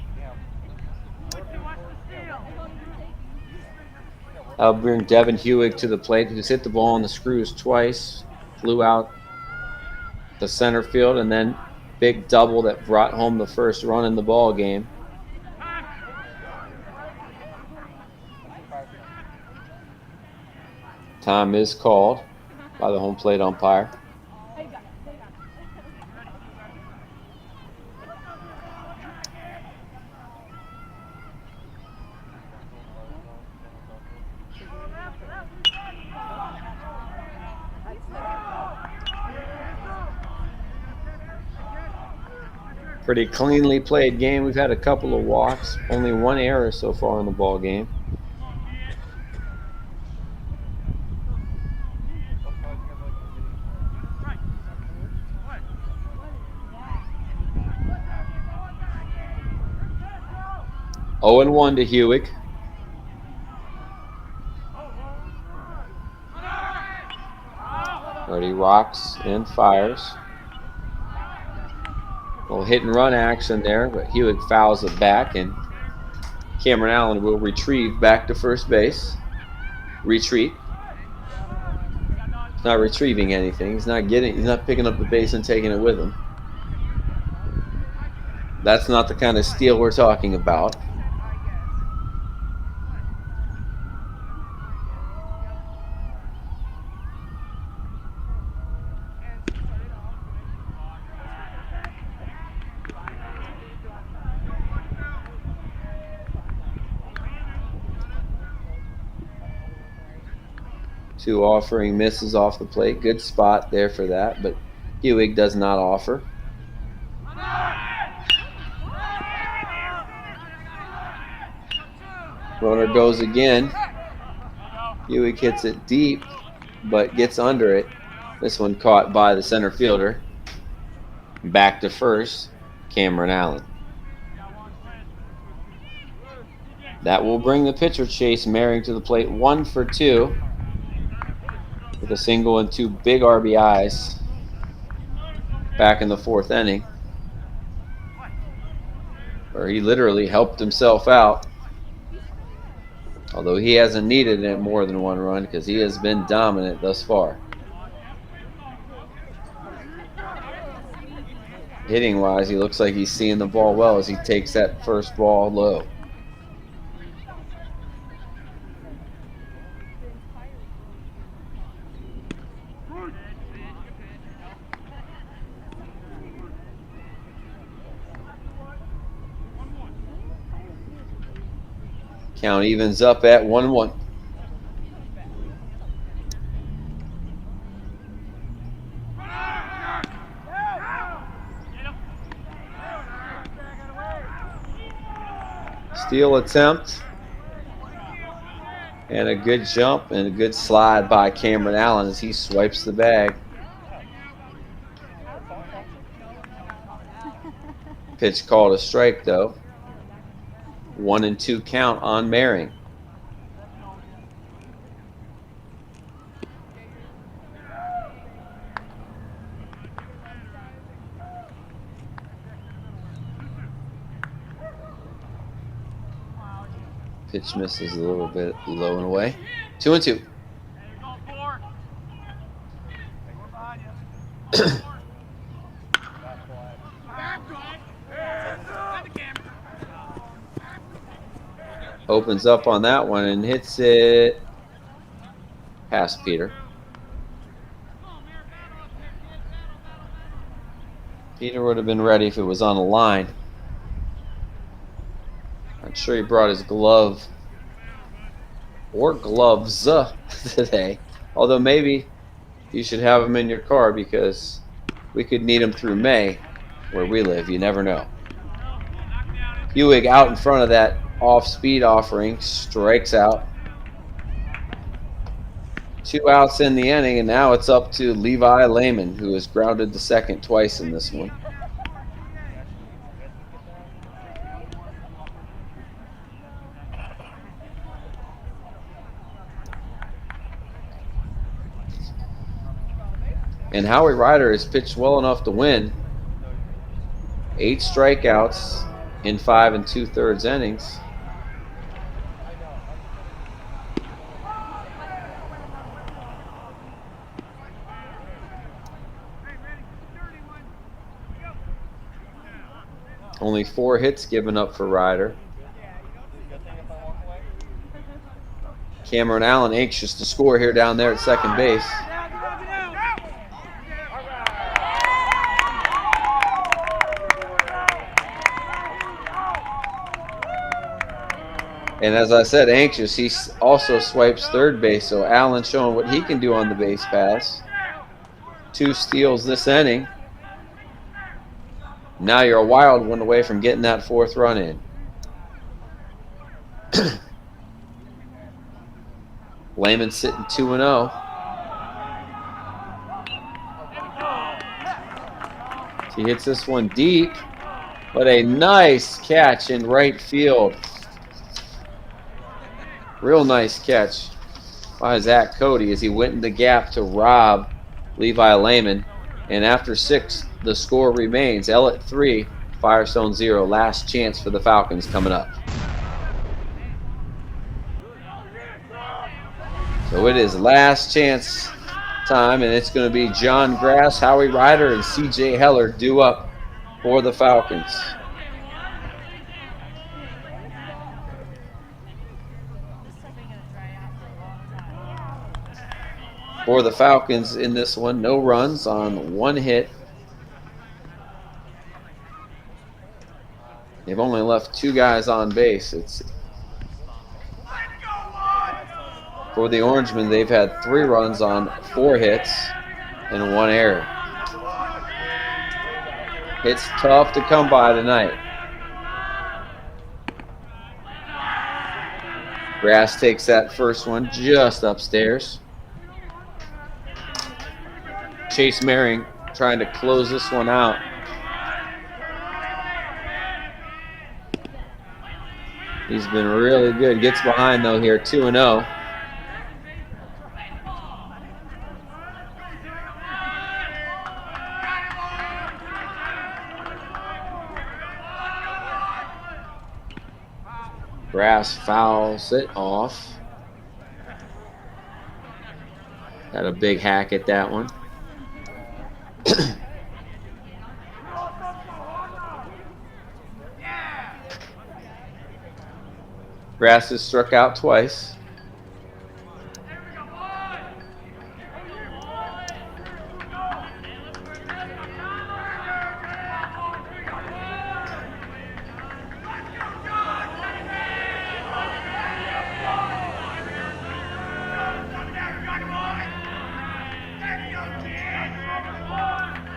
I'll bring Devin Hewig to the plate, who's hit the ball on the screws twice, flew out the center field, and then big double that brought home the first run in the ball game. Time is called by the home plate umpire. Pretty cleanly played game. We've had a couple of walks, only one error so far in the ball game. Oh, and 1 to Hewig. Already rocks and fires. A little hit and run action there, but Hewig fouls it back, and Cameron Allen will retrieve back to first base. Retreat. He's not retrieving anything. He's not picking up the base and taking it with him. That's not the kind of steal we're talking about. Two offering misses off the plate. Good spot there for that, but Hewig does not offer. Runner goes again. Hewig hits it deep, but gets under it. This one caught by the center fielder. Back to first, Cameron Allen. That will bring the pitcher Chase Merring to the plate. 1 for 2. with a single and 2 big RBIs back in the 4th inning, where he literally helped himself out. Although he hasn't needed it more than 1 run because he has been dominant thus far. Hitting wise, he looks like he's seeing the ball well as he takes that first ball low. Count evens up at 1-1. Steal attempt. And a good jump and a good slide by Cameron Allen as he swipes the bag. Pitch called a strike though. 1-2 count on Merring. Pitch misses a little bit low and away. 2-2. Opens up on that one and hits it past Peter. Peter would have been ready if it was on the line. I'm sure he brought his glove or gloves today. Although maybe you should have them in your car because we could need them through May where we live. You never know. Hewig out in front of that off-speed offering, strikes out. 2 outs in the inning, and now it's up to Levi Lehman, who has grounded to second twice in this one. And Howie Ryder has pitched well enough to win. 8 strikeouts in 5 2/3 innings. Only 4 hits given up for Ryder. Cameron Allen anxious to score here down there at second base. And as I said, anxious, he also swipes third base, so Allen showing what he can do on the base pass. 2 steals this inning. Now you're a wild one away from getting that 4th run in. Lehman sitting 2-0. He hits this one deep, but a nice catch in right field. Real nice catch by Zach Cody as he went in the gap to rob Levi Lehman. And after 6, the score remains Ellet 3, Firestone 0. Last chance for the Falcons coming up. So it is last chance time, and it's going to be John Grass, Howie Ryder, and C.J. Heller due up for the Falcons. For the Falcons in this one, no runs on 1 hit. They've only left 2 guys on base. For the Orangemen, they've had 3 runs on 4 hits and 1 error. It's tough to come by tonight. Grass takes that first one just upstairs. Chase Merring trying to close this one out. He's been really good. Gets behind though here, 2-0. Grass fouls it off. Had a big hack at that one. Grass has struck out twice.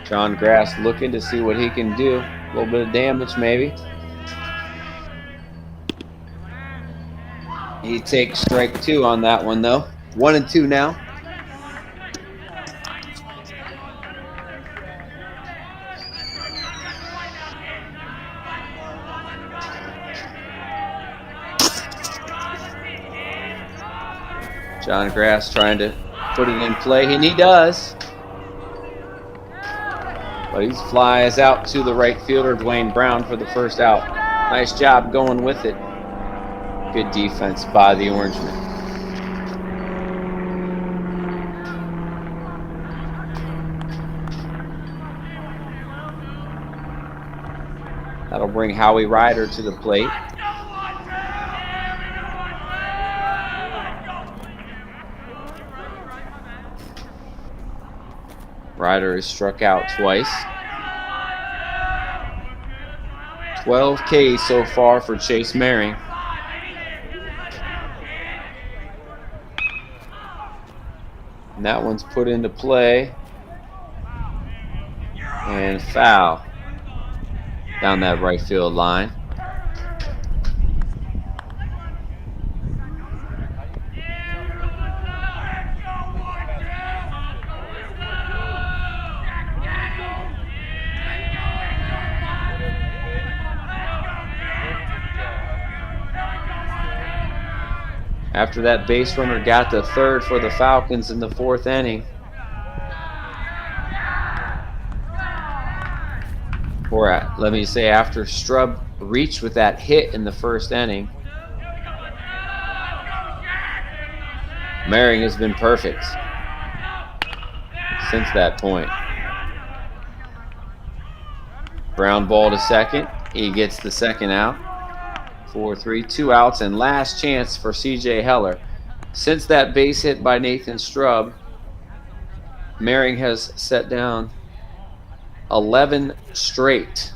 John Grass looking to see what he can do. A little bit of damage maybe. He takes strike 2 on that one though. 1-2 now. John Grass trying to put it in play, and he does. But he flies out to the right fielder, Dwayne Brown, for the first out. Nice job going with it. Good defense by the Orangemen. That'll bring Howie Ryder to the plate. Ryder has struck out twice. 12 Ks so far for Chase Maring. And that one's put into play. And foul down that right field line. After that base runner got to third for the Falcons in the 4th inning. Or let me say after Strub reached with that hit in the 1st inning. Maring has been perfect since that point. Ground ball to second. He gets the second out. 4-3, 2 outs, and last chance for C.J. Heller. Since that base hit by Nathan Strub, Maring has set down 11 straight.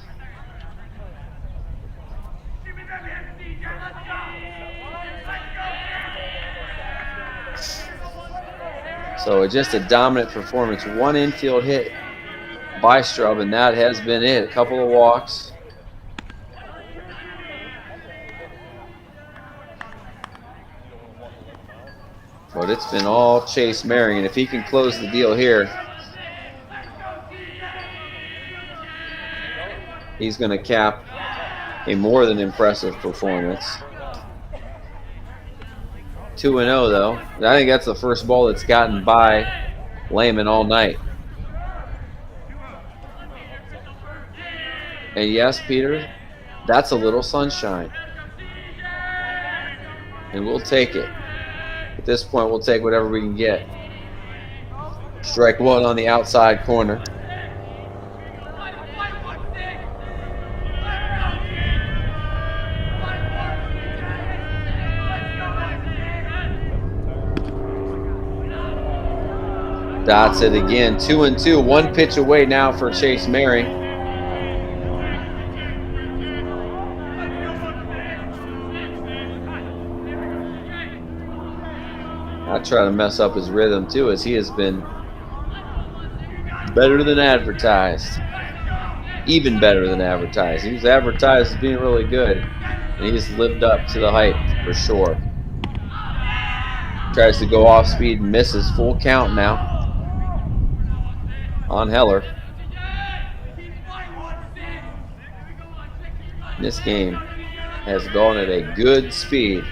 So just a dominant performance. 1 infield hit by Strub, and that has been it. A couple of walks. But it's been all Chase Maring, and if he can close the deal here, he's going to cap a more than impressive performance. 2-0 though. I think that's the first ball that's gotten by Lehman all night. And yes, Peter, that's a little sunshine. And we'll take it. At this point, we'll take whatever we can get. Strike 1 on the outside corner. Dots it again. 2-2. 1 pitch away now for Chase Maring. I try to mess up his rhythm too, as he has been better than advertised. Even better than advertised. He was advertised as being really good, and he's lived up to the hype for sure. Tries to go off speed and misses. Full count now on Heller. This game has gone at a good speed.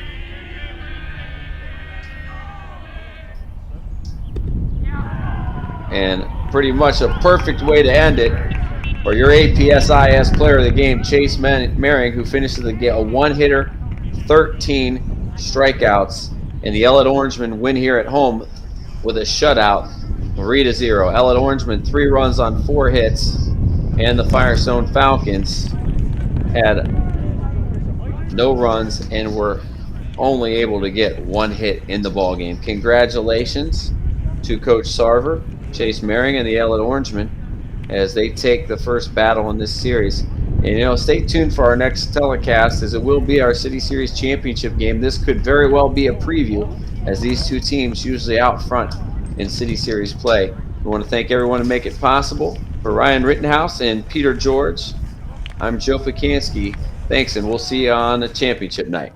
And pretty much a perfect way to end it for your APSIS player of the game, Chase Maring, who finishes the game a 1-hitter, 13 strikeouts, and the Ellet Orangemen win here at home with a shutout, 3-0. Ellet Orangemen 3 runs on 4 hits, and the Firestone Falcons had no runs and were only able to get 1 hit in the ballgame. Congratulations to Coach Sarver, Chase Maring, and the Ellet Orangemen as they take the first battle in this series. And stay tuned for our next telecast, as it will be our City Series championship game. This could very well be a preview, as these two teams usually out front in City Series play. We want to thank everyone to make it possible. For Ryan Rittenhouse and Peter George, I'm Joe Pukansky. Thanks, and we'll see you on the championship night.